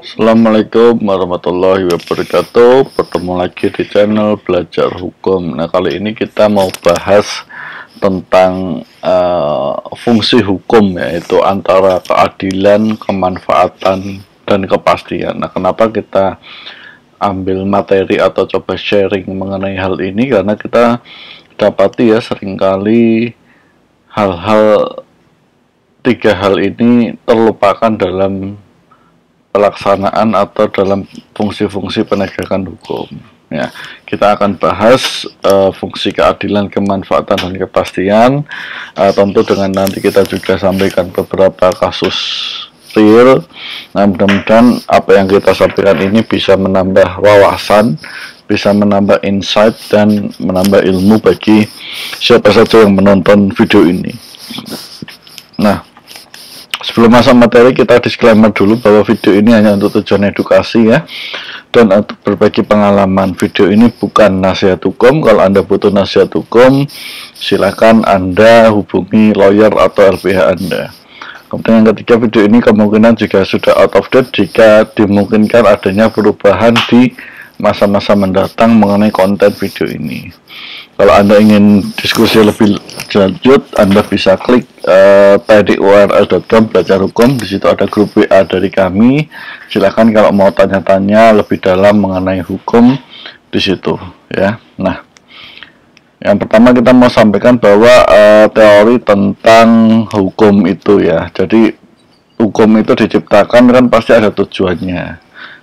Assalamualaikum warahmatullahi wabarakatuh. Bertemu lagi di channel Belajar Hukum. Nah, kali ini kita mau bahas tentang fungsi hukum, yaitu antara keadilan, kemanfaatan, dan kepastian. Nah, kenapa kita ambil materi atau coba sharing mengenai hal ini? Karena kita dapati ya seringkali tiga hal ini terlupakan dalam pelaksanaan atau dalam fungsi-fungsi penegakan hukum. Ya, kita akan bahas fungsi keadilan, kemanfaatan, dan kepastian. Tentu dengan nanti kita juga sampaikan beberapa kasus real. Nah, mudah-mudahan apa yang kita sampaikan ini bisa menambah wawasan, bisa menambah insight, dan menambah ilmu bagi siapa saja yang menonton video ini. Nah, sebelum masuk materi, kita disclaimer dulu bahwa video ini hanya untuk tujuan edukasi ya, dan untuk berbagi pengalaman. Video ini bukan nasihat hukum. Kalau Anda butuh nasihat hukum, silakan Anda hubungi lawyer atau LPH Anda. Kemudian yang ketiga, video ini kemungkinan juga sudah out of date jika dimungkinkan adanya perubahan di masa-masa mendatang mengenai konten video ini. Kalau Anda ingin diskusi lebih lanjut, Anda bisa klik tadi url.com belajar hukum. Di situ ada grup WA dari kami. Silakan kalau mau tanya-tanya lebih dalam mengenai hukum di situ ya. Nah, yang pertama kita mau sampaikan bahwa teori tentang hukum itu ya. Jadi hukum itu diciptakan kan pasti ada tujuannya.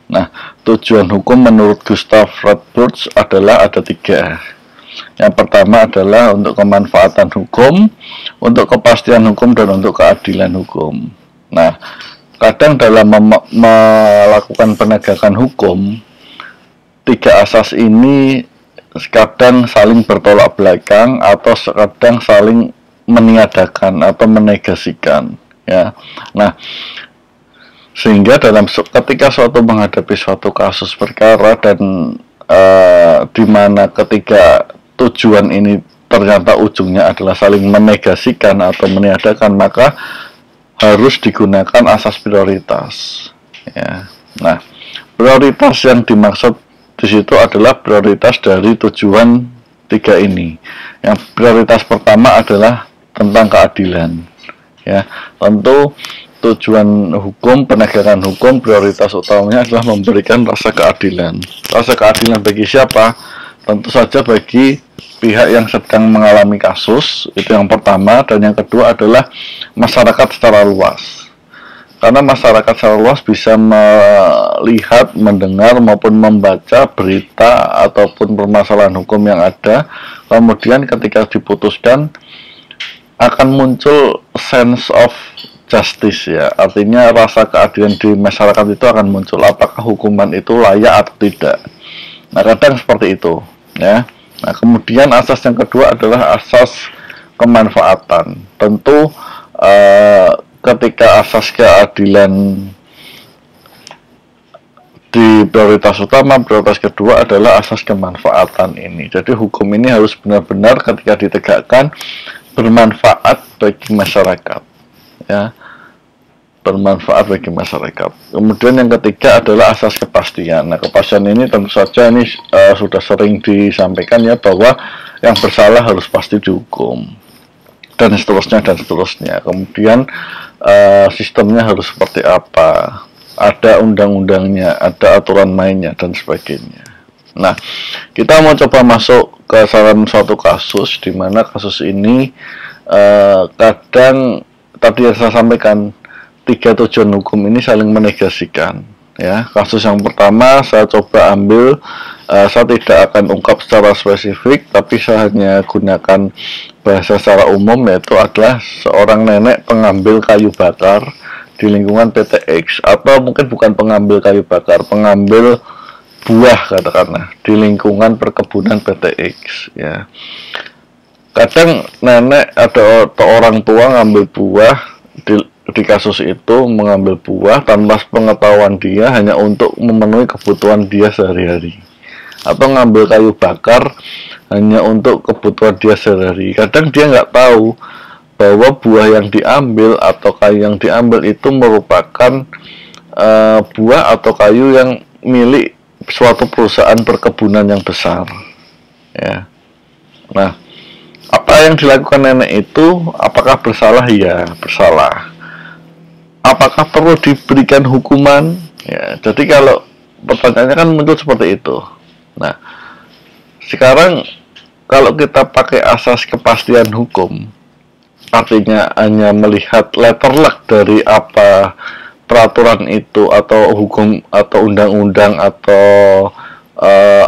Nah, tujuan hukum menurut Gustav Rothbard adalah ada tiga. Yang pertama adalah untuk kemanfaatan hukum, untuk kepastian hukum, dan untuk keadilan hukum. Nah, kadang dalam melakukan penegakan hukum, tiga asas ini kadang saling bertolak belakang atau kadang saling meniadakan atau menegasikan ya. Nah, sehingga ketika suatu menghadapi suatu kasus perkara dan di mana ketiga tujuan ini ternyata ujungnya adalah saling menegasikan atau meniadakan, maka harus digunakan asas prioritas ya. Nah, prioritas yang dimaksud di situ adalah prioritas dari tujuan tiga ini. Yang prioritas pertama adalah tentang keadilan ya. Tentu tujuan hukum, penegakan hukum, prioritas utamanya adalah memberikan rasa keadilan. Rasa keadilan bagi siapa? Tentu saja bagi pihak yang sedang mengalami kasus, itu yang pertama. Dan yang kedua adalah masyarakat secara luas. Karena masyarakat secara luas bisa melihat, mendengar, maupun membaca berita ataupun permasalahan hukum yang ada. Kemudian ketika diputuskan, akan muncul sense of justice ya, artinya rasa keadilan di masyarakat itu akan muncul, apakah hukuman itu layak atau tidak. Nah, kadang seperti itu ya. Nah, kemudian asas yang kedua adalah asas kemanfaatan. Tentu ketika asas keadilan di prioritas utama, prioritas kedua adalah asas kemanfaatan ini. Jadi hukum ini harus benar-benar ketika ditegakkan bermanfaat bagi masyarakat ya, bermanfaat bagi masyarakat. Kemudian yang ketiga adalah asas kepastian. Nah, kepastian ini tentu saja ini sudah sering disampaikan ya, bahwa yang bersalah harus pasti dihukum dan seterusnya dan seterusnya. Kemudian sistemnya harus seperti apa, ada undang-undangnya, ada aturan mainnya, dan sebagainya. Nah, kita mau coba masuk ke salah satu kasus, di mana kasus ini kadang tadi yang saya sampaikan, tiga tujuan hukum ini saling menegasikan ya. Kasus yang pertama saya coba ambil, saya tidak akan ungkap secara spesifik, tapi saya hanya gunakan bahasa secara umum, yaitu adalah seorang nenek pengambil kayu bakar di lingkungan PT X, atau mungkin bukan pengambil kayu bakar, pengambil buah katakanlah di lingkungan perkebunan PT X ya. Kadang nenek atau orang tua ngambil buah di kasus itu, mengambil buah tanpa pengetahuan dia, hanya untuk memenuhi kebutuhan dia sehari-hari, atau ngambil kayu bakar hanya untuk kebutuhan dia sehari-hari. Kadang dia nggak tahu bahwa buah yang diambil atau kayu yang diambil itu merupakan buah atau kayu yang milik suatu perusahaan perkebunan yang besar, ya. Nah, apa yang dilakukan nenek itu apakah bersalah? Ya, bersalah. Apakah perlu diberikan hukuman? Ya, jadi kalau pertanyaannya kan muncul seperti itu. Nah, sekarang kalau kita pakai asas kepastian hukum, artinya hanya melihat letterlek dari apa peraturan itu atau hukum atau undang-undang atau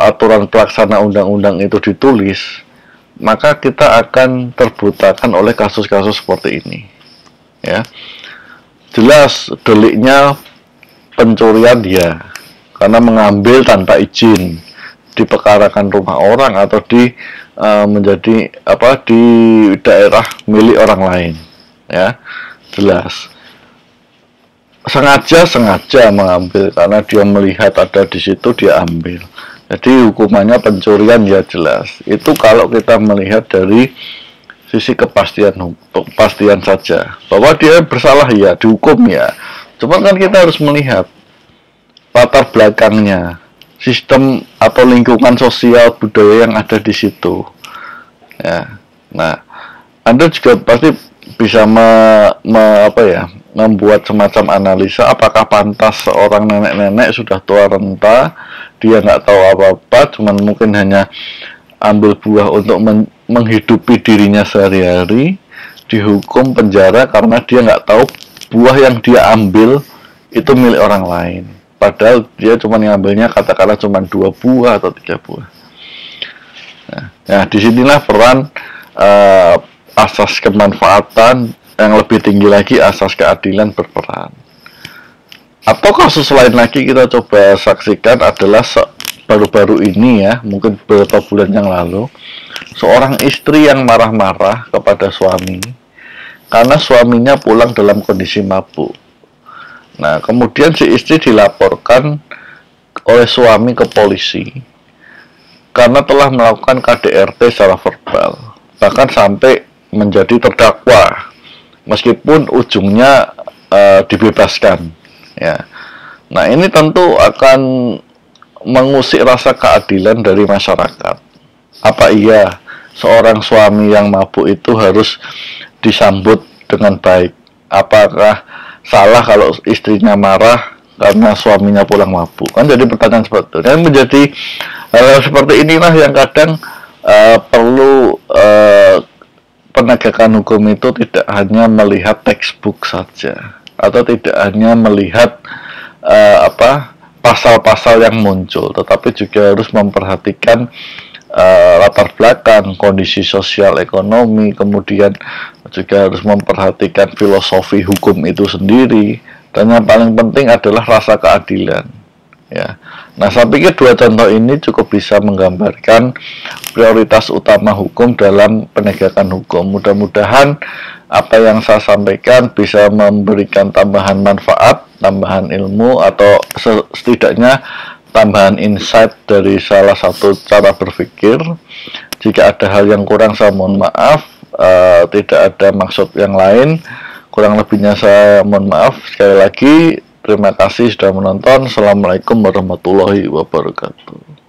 aturan pelaksana undang-undang itu ditulis, maka kita akan terbutakan oleh kasus-kasus seperti ini, ya. Jelas deliknya pencurian dia karena mengambil tanpa izin, dipekarakan rumah orang atau menjadi di daerah milik orang lain, ya. Jelas sengaja mengambil karena dia melihat ada di situ, dia ambil. Jadi hukumannya pencurian, ya jelas. Itu kalau kita melihat dari sisi kepastian saja bahwa dia bersalah, ya dihukum, ya. Cuman kan kita harus melihat latar belakangnya, sistem atau lingkungan sosial budaya yang ada di situ, ya. Nah, Anda juga pasti bisa membuat semacam analisa apakah pantas seorang nenek-nenek sudah tua renta, dia nggak tahu apa-apa, cuman mungkin hanya ambil buah untuk menghidupi dirinya sehari-hari, dihukum penjara karena dia nggak tahu buah yang dia ambil itu milik orang lain, padahal dia cuma ngambilnya katakanlah cuma 2 buah atau 3 buah. Nah, disinilah peran asas kemanfaatan, yang lebih tinggi lagi asas keadilan berperan. Atau kasus lain lagi kita coba saksikan adalah baru-baru ini, ya, mungkin beberapa bulan yang lalu, seorang istri yang marah-marah kepada suami karena suaminya pulang dalam kondisi mabuk. Nah, kemudian si istri dilaporkan oleh suami ke polisi karena telah melakukan KDRT secara verbal, bahkan sampai menjadi terdakwa, meskipun ujungnya dibebaskan, ya. Nah, ini tentu akan mengusik rasa keadilan dari masyarakat. Apa iya seorang suami yang mabuk itu harus disambut dengan baik? Apakah salah kalau istrinya marah karena suaminya pulang mabuk? Kan jadi pertanyaan seperti itu. Dan menjadi hal seperti inilah yang kadang perlu penegakan hukum itu tidak hanya melihat textbook saja, atau tidak hanya melihat pasal-pasal yang muncul, tetapi juga harus memperhatikan latar belakang, kondisi sosial ekonomi, kemudian juga harus memperhatikan filosofi hukum itu sendiri, dan yang paling penting adalah rasa keadilan, ya. Nah, saya pikir 2 contoh ini cukup bisa menggambarkan prioritas utama hukum dalam penegakan hukum. Mudah-mudahan apa yang saya sampaikan bisa memberikan tambahan manfaat, tambahan ilmu, atau setidaknya tambahan insight dari salah satu cara berpikir. Jika ada hal yang kurang, saya mohon maaf. Tidak ada maksud yang lain. Kurang lebihnya saya mohon maaf. Sekali lagi, terima kasih sudah menonton. Assalamualaikum warahmatullahi wabarakatuh.